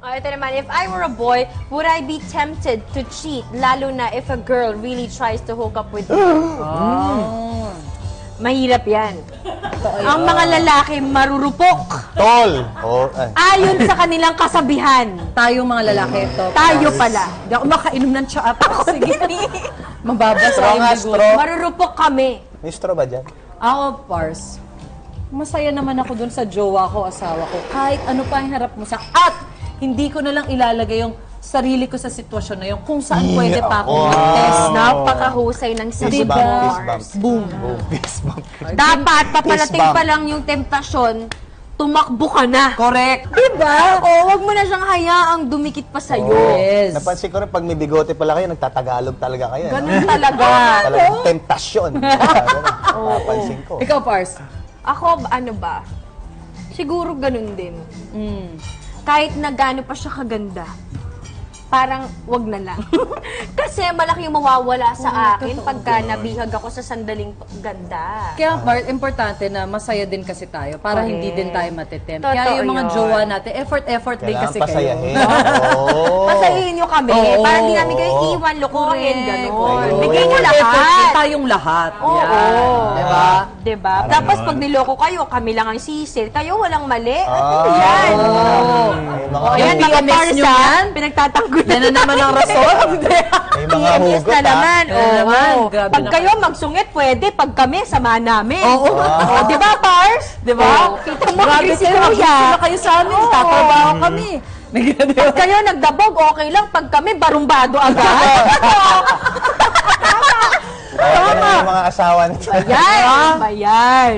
Ito naman, if I were a boy, would I be tempted to cheat? Lalo na if a girl really tries to hook up with me. Mahirap yan. Ang mga lalaki marurupok. Tol! Ayon sa kanilang kasabihan. Tayong mga lalaki ito. Tayo pala. Hindi ako makainom ng tsaa. Sige. Mababasa yung bigo. Marurupok kami. May straw ba dyan? Ako, Pars, masaya naman ako dun sa jowa ko, asawa ko. Kahit ano pa ang harap mo sa... At hindi ko na lang ilalagay yung sarili ko sa sitwasyon na yun kung saan pwede pa akong mag-test. Napakahusay ng sabi. Fist bump, fist bump. Boom. Fist bump. Dapat, paparating Fist bump. pa lang yung temptasyon, tumakbo ka na. Correct. Diba? O, wag mo na siyang hayaang dumikit pa sa'yo. Yes. Napansin ko rin, pag may bigote pala kayo, nagtatagalog talaga kayo. Ganun talaga. Talagang temptasyon. Napansin ko. Ikaw, Pars. Ako, ano ba? Siguro ganun din. Kahit na gaano pa siya kaganda, parang wag na lang. Kasi malaki yung mawawala sa akin pagka nabihag ako sa sandaling ganda. Kaya, Mart, importante na masaya din kasi tayo para Correct. hindi din tayo matitempt. Totoo Kaya yung mga yun. jowa natin, effort din kasi kayo. pasayahin. Pasahin nyo kami. Oo. Para hindi namin kayo iwan, lokohin, gano'n. Correct. Bigay nyo Effort din lahat. tayong lahat. Oo. Yan. Diba? Diba? Tapos pag niloko kayo, kami lang ang sisil. Kayo walang mali. Ano Ah. yan? May mga, O yan, Yung mga PMS nyo parsa, yan? pinagtatanggol Yan na naman ang rason. may mga PMS hugot, na naman. Yan na naman. Oo. Grabe Pag na kayo magsungit, pwede. Pag kami, sama namin. Oo. O, di ba, Pars? Di ba? Oo. Kita mo, Grabe si kayo, Kuya. sila kayo sa amin. Oo. Tatrabaho kami. Pag kayo nagdabog, okay lang. Pag kami, barumbado agad. Tama! Yung mga asawa nito. Bayan! Bayan!